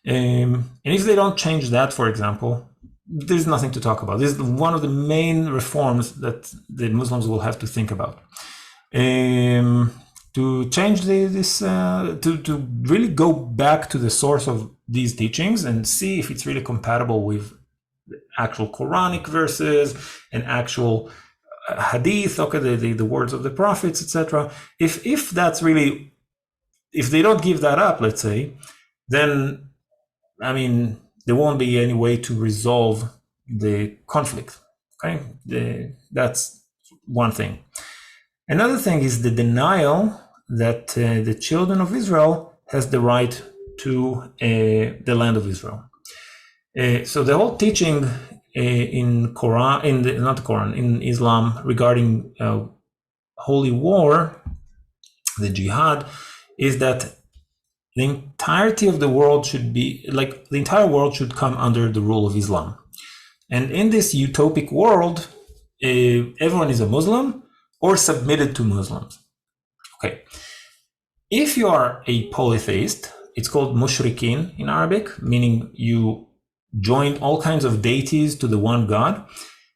And if they don't change that, for example, there's nothing to talk about. This is one of the main reforms that the Muslims will have to think about. To change to really go back to the source of these teachings and see if it's really compatible with actual Quranic verses and actual hadith, okay, the words of the prophets, etc. If that's really, if they don't give that up, let's say, then I mean there won't be any way to resolve the conflict. Okay, that's one thing. Another thing is the denial that the children of Israel has the right to the land of Israel. So the whole teaching in Quran, in Islam regarding holy war, the jihad, is that the entirety of the world should be, like, the entire world should come under the rule of Islam. And in this utopic world, everyone is a Muslim or submitted to Muslims. Okay. If you are a polytheist, it's called mushrikin in Arabic, meaning you joined all kinds of deities to the one God,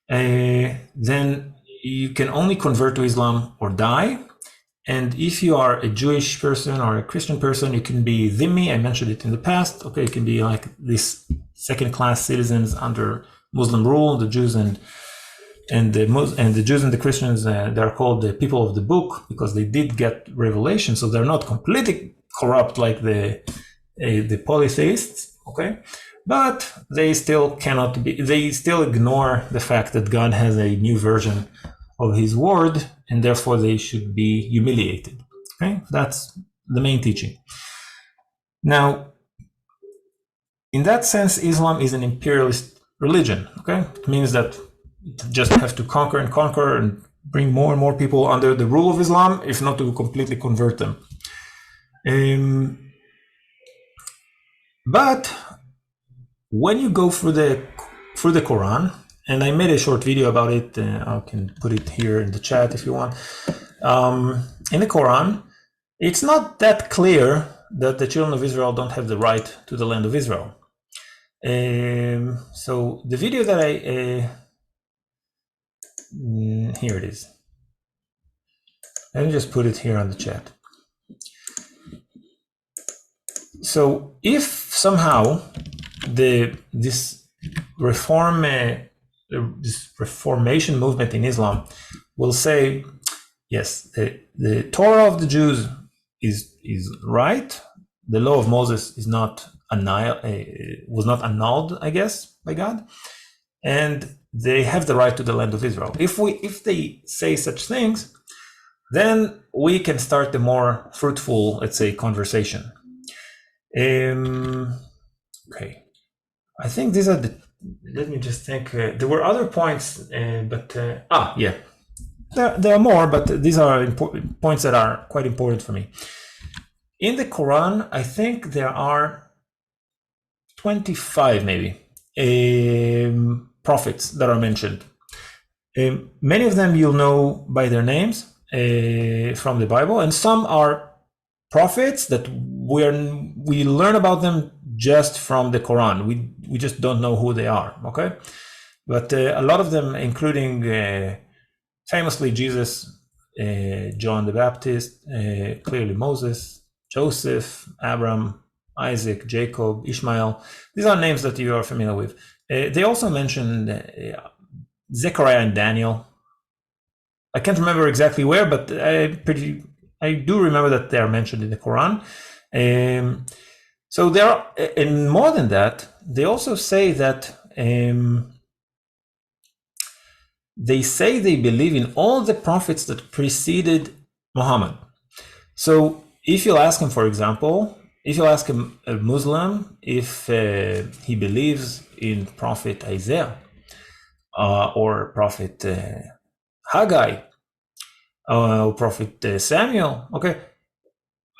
then you can only convert to Islam or die. And if you are a Jewish person or a Christian person, you can be dhimmi. I mentioned it in the past. Okay, you can be like this second-class citizens under Muslim rule. The Jews and the Jews and the Christians, they are called the people of the book because they did get revelation, so they're not completely corrupt like the polytheists. Okay, but they still cannot be. They still ignore the fact that God has a new version of His word, and therefore they should be humiliated. Okay, that's the main teaching. Now, in that sense, Islam is an imperialist religion. Okay, it means that it just have to conquer and bring more and more people under the rule of Islam, if not to completely convert them. But when you go through the Quran, and I made a short video about it, I can put it here in the chat if you want. In the Quran, it's not that clear that the children of Israel don't have the right to the land of Israel. So the video that here it is. Let me just put it here on the chat. So if somehow this reformation movement in Islam will say, yes, the Torah of the Jews is right, the law of Moses is not was not annulled, I guess, by God, and they have the right to the land of Israel. If they say such things, then we can start a more fruitful, let's say, conversation. Okay, I think these are the. Let me just think. There were other points, but yeah, there are more, but these are points that are quite important for me. In the Quran, I think there are 25 maybe prophets that are mentioned. Many of them you'll know by their names from the Bible, and some are prophets that we learn about them just from the Quran. We just don't know who they are. Okay, but a lot of them, including famously Jesus, John the Baptist, clearly Moses, Joseph, Abraham, Isaac, Jacob, Ishmael. These are names that you are familiar with. They also mentioned Zechariah and Daniel. I can't remember exactly where, but I do remember that they are mentioned in the Quran. So there are, and more than that, they also say that they believe in all the prophets that preceded Muhammad. So if you ask him, for example, if you ask a Muslim if he believes in Prophet Isaiah or Prophet Haggai or Prophet Samuel, okay,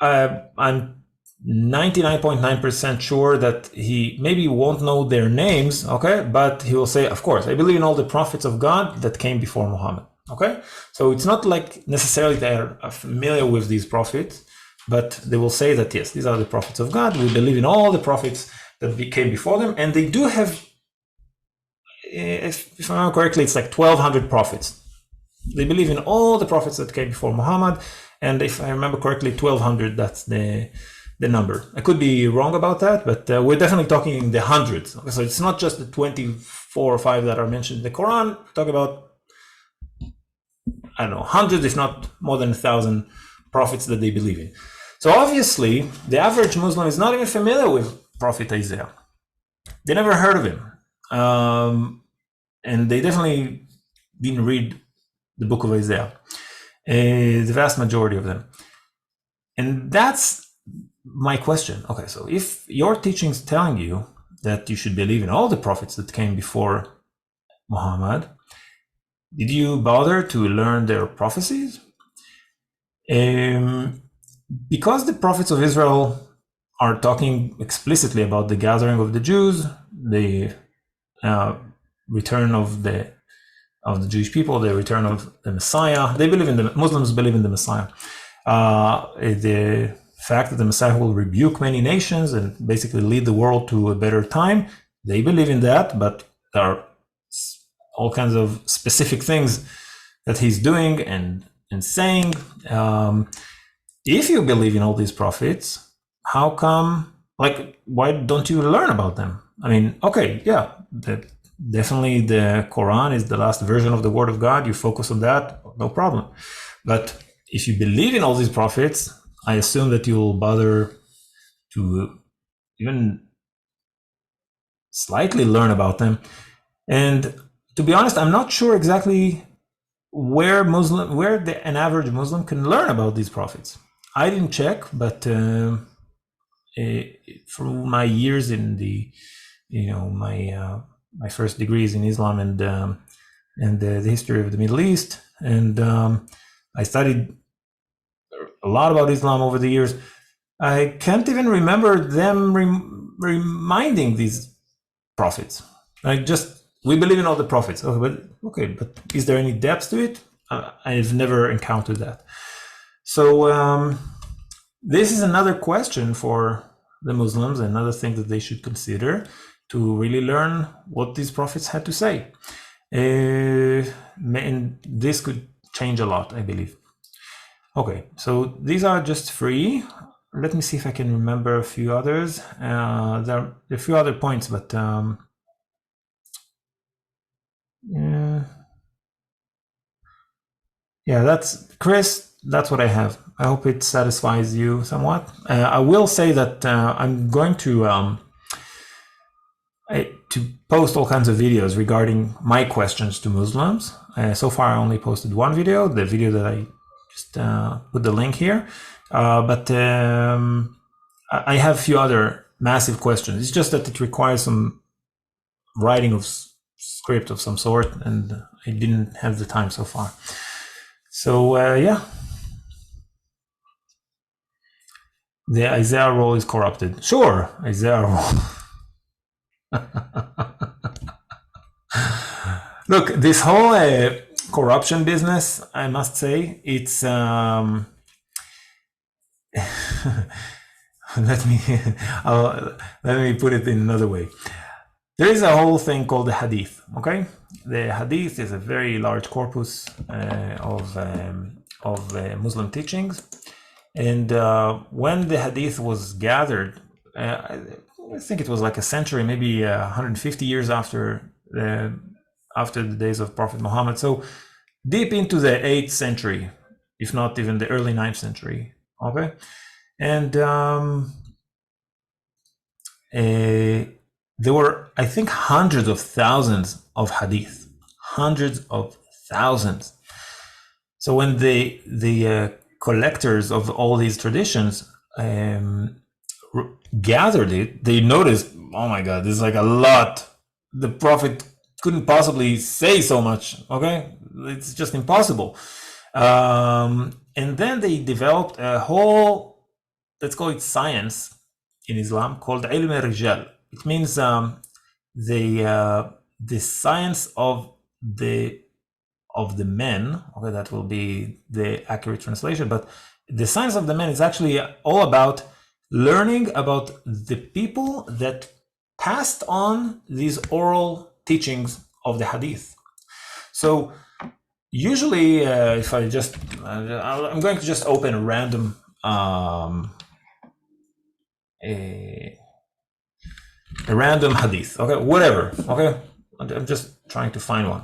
I'm 99.9% sure that he maybe won't know their names, okay, but he will say, of course, I believe in all the prophets of God that came before Muhammad, okay? So it's not like necessarily they are familiar with these prophets, but they will say that, yes, these are the prophets of God. We believe in all the prophets that came before them, and they do have, if I remember correctly, it's like 1,200 prophets. They believe in all the prophets that came before Muhammad, and if I remember correctly, 1,200, that's the number. I could be wrong about that, but we're definitely talking in the hundreds. Okay, so it's not just the 24 or 5 that are mentioned in the Quran. We're talking about, I don't know, hundreds, if not more than 1,000 prophets that they believe in. So obviously, the average Muslim is not even familiar with Prophet Isaiah. They never heard of him. And they definitely didn't read the book of Isaiah. The vast majority of them. And that's my question. Okay, so if your teaching is telling you that you should believe in all the prophets that came before Muhammad, did you bother to learn their prophecies? Because the prophets of Israel are talking explicitly about the gathering of the Jews, the return of the Jewish people, the return of the Messiah. Muslims believe in the Messiah. The fact that the Messiah will rebuke many nations and basically lead the world to a better time. They believe in that, but there are all kinds of specific things that he's doing and saying. If you believe in all these prophets, how come, like, why don't you learn about them? I mean, okay, yeah, definitely the Quran is the last version of the Word of God. You focus on that, no problem. But if you believe in all these prophets, I assume that you'll bother to even slightly learn about them. And to be honest, I'm not sure exactly where an average Muslim can learn about these prophets. I didn't check, but through my years in the, my first degrees in Islam and the history of the Middle East, and I studied a lot about Islam over the years. I can't even remember them reminding these prophets. We believe in all the prophets. Okay, but is there any depth to it? I've never encountered that. So this is another question for the Muslims, another thing that they should consider to really learn what these prophets had to say. And this could change a lot, I believe. Okay, so these are just free. Let me see if I can remember a few others. There are a few other points, but yeah, that's Chris. That's what I have. I hope it satisfies you somewhat. I will say that I'm going to post all kinds of videos regarding my questions to Muslims. So far, I only posted one video, the video that I just put the link here. But I have a few other massive questions. It's just that it requires some writing of script of some sort, and I didn't have the time so far. So yeah, the Isaiah role is corrupted. Sure, Isaiah role. Look, this whole corruption business, I must say, it's let me put it in another way. There is a whole thing called the Hadith. Okay, the Hadith is a very large corpus of Muslim teachings, and when the Hadith was gathered, I think it was like a century, maybe 150 years after the days of Prophet Muhammad. So deep into the 8th century, if not even the early 9th century. Okay, and there were, I think, hundreds of thousands of hadith, hundreds of thousands. So when the collectors of all these traditions gathered it, they noticed, oh my God, there's like a lot. The Prophet couldn't possibly say so much. Okay, it's just impossible. And then they developed a whole, let's call it science in Islam, called ilm al-rijal. It means the science of the men. Okay, that will be the accurate translation. But the science of the men is actually all about learning about the people that passed on these oral teachings of the hadith. So usually, if I just, I'm going to just open a random a random hadith, okay, whatever, okay, I'm just trying to find one,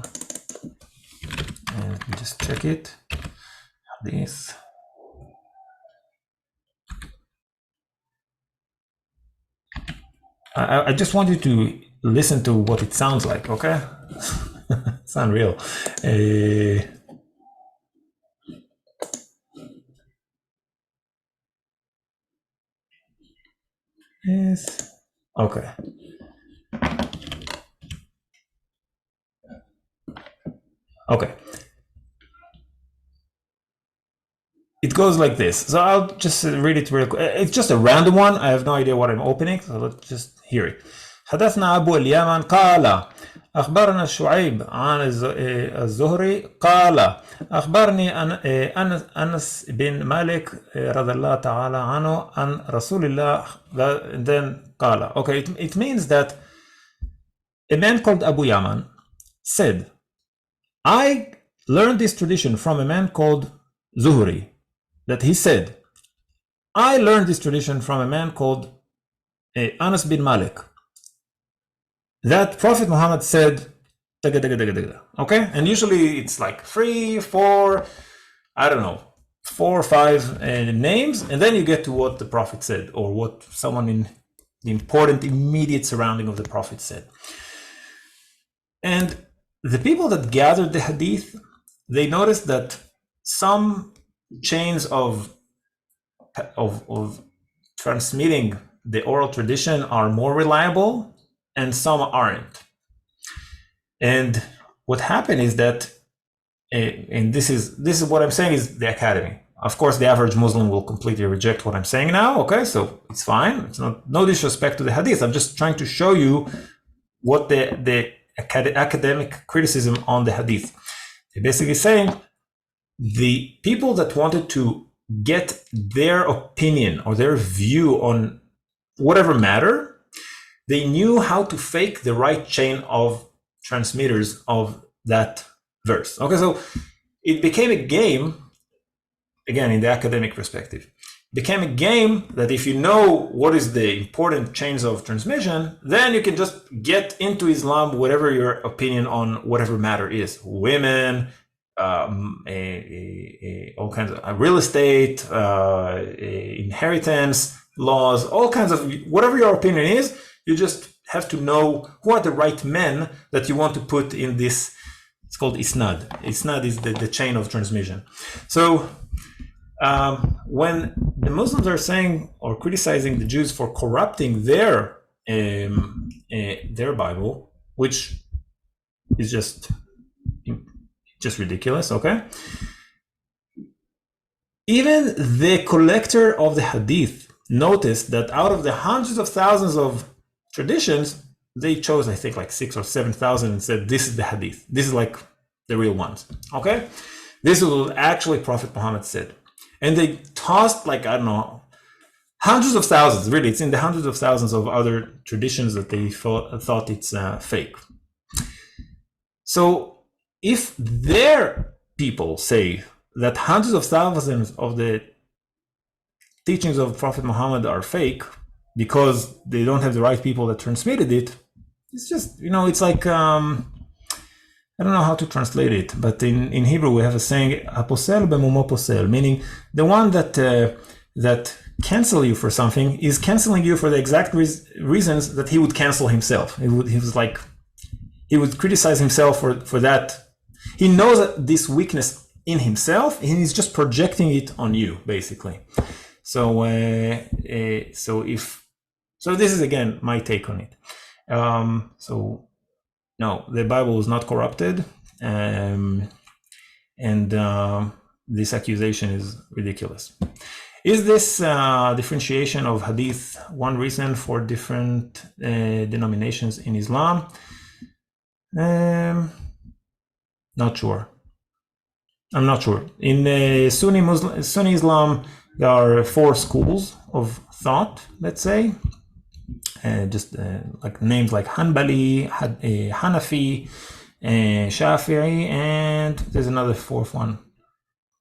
and let me just check it. Hadith. I just want you to listen to what it sounds like, okay? It's unreal. Yes. Okay. Okay. It goes like this. So I'll just read it real quick. It's just a random one. I have no idea what I'm opening, so let's just hear it. حدثنا أبو اليمن قال أخبرنا شعيب عن الزهري قال أخبرني أنس بن مالك رضي الله تعالى عنه عن رسول الله. Then قال. Okay, it means that a man called Abu Yaman said, I learned this tradition from a man called Zuhri, that he said, I learned this tradition from a man called Anas bin Malik, that Prophet Muhammad said, okay? And usually it's like 3, 4, I don't know, 4 or 5 names, and then you get to what the Prophet said, or what someone in the important immediate surrounding of the Prophet said. And the people that gathered the hadith, they noticed that some chains of transmitting the oral tradition are more reliable and some aren't. And what happened is that, and this is what I'm saying is the academy. Of course, the average Muslim will completely reject what I'm saying now. Okay, so it's fine. It's no disrespect to the hadith. I'm just trying to show you what the academic criticism on the hadith. They're basically saying the people that wanted to get their opinion or their view on whatever matter, they knew how to fake the right chain of transmitters of that verse. Okay, so it became a game, again, in the academic perspective, became a game that if you know what is the important chains of transmission, then you can just get into Islam whatever your opinion on whatever matter is. Women, all kinds of real estate, inheritance, laws, all kinds of, whatever your opinion is, you just have to know who are the right men that you want to put in this. It's called Isnad. Isnad is the chain of transmission. So when the Muslims are saying or criticizing the Jews for corrupting their Bible, which is just ridiculous, okay? Even the collector of the hadith noticed that out of the hundreds of thousands of traditions, they chose, I think, like 6,000 or 7,000 and said, this is the hadith. This is like the real ones, okay? This is what actually Prophet Muhammad said. And they tossed, like, I don't know, hundreds of thousands, really, it's in the hundreds of thousands of other traditions that they thought it's fake. So if their people say that hundreds of thousands of the teachings of Prophet Muhammad are fake because they don't have the right people that transmitted it, it's just, it's like, I don't know how to translate it, but in Hebrew we have a saying, "Aposel bemumo posel," meaning the one that cancel you for something is canceling you for the exact reasons that he would cancel himself. He would criticize himself for that. He knows that this weakness in himself, and he's just projecting it on you, basically. So this is again my take on it. No, the Bible is not corrupted, and this accusation is ridiculous. Is this differentiation of hadith one reason for different denominations in Islam? Not sure. I'm not sure. In Sunni Islam, there are 4 schools of thought, let's say. Like names like Hanbali, Hanafi, Shafi'i, and there's another 4th one,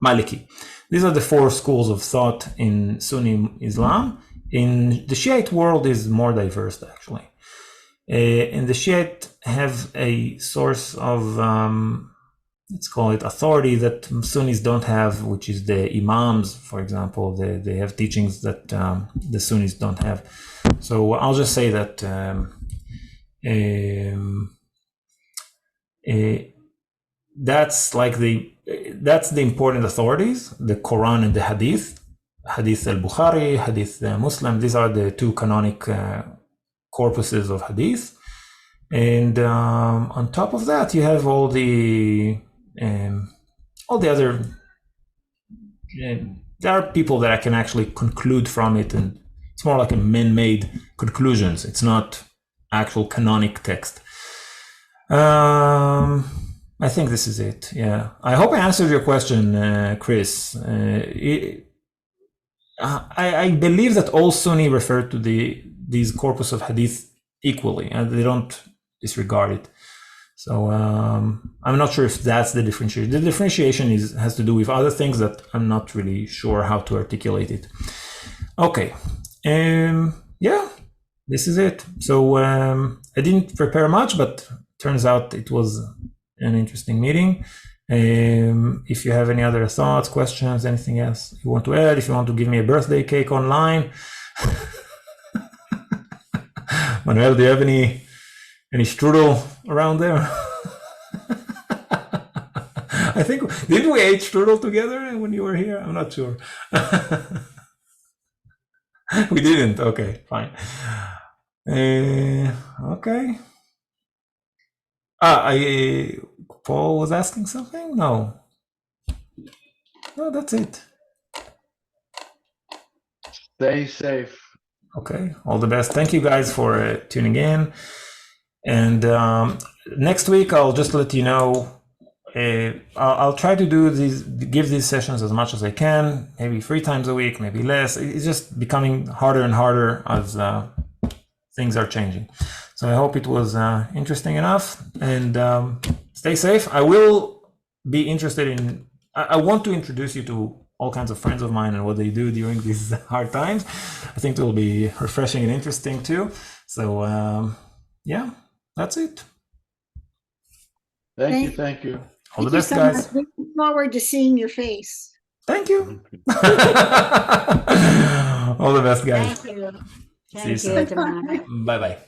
Maliki. These are the 4 schools of thought in Sunni Islam. In the Shiite world is more diverse, actually. And the Shiite have a source of, let's call it authority, that Sunnis don't have, which is the Imams, for example. They have teachings that the Sunnis don't have. So I'll just say that that's the important authorities, the Quran and the Hadith. Hadith al-Bukhari, Hadith Muslim, these are the 2 canonic corpuses of Hadith. And on top of that, you have all the other, there are people that I can actually conclude from it, and it's more like a man-made conclusions. It's not actual canonic text. I think this is it. Yeah. I hope I answered your question, Chris. I believe that all Sunni refer to these corpus of hadith equally, and they don't disregard it. So I'm not sure if that's the differentiation. The differentiation has to do with other things that I'm not really sure how to articulate it. Okay. Yeah, this is it. So I didn't prepare much, but turns out it was an interesting meeting. If you have any other thoughts, questions, anything else you want to add, if you want to give me a birthday cake online. Manuel, do you have any strudel around there? I think, didn't we eat strudel together when you were here? I'm not sure. We didn't. Okay, fine. Okay. Paul was asking something? No, that's it. Stay safe. Okay, all the best. Thank you guys for tuning in. And next week, I'll just let you know. I'll try to give these sessions as much as I can, maybe 3 times a week, maybe less. It's just becoming harder and harder as things are changing. So I hope it was interesting enough, and stay safe. I will be interested in, I want to introduce you to all kinds of friends of mine and what they do during these hard times. I think it will be refreshing and interesting too. So yeah, that's it. Thank you. All the best, guys. Looking forward to seeing your face. Thank you. All the best, guys. Thank you. See you soon. Bye-bye. Bye-bye.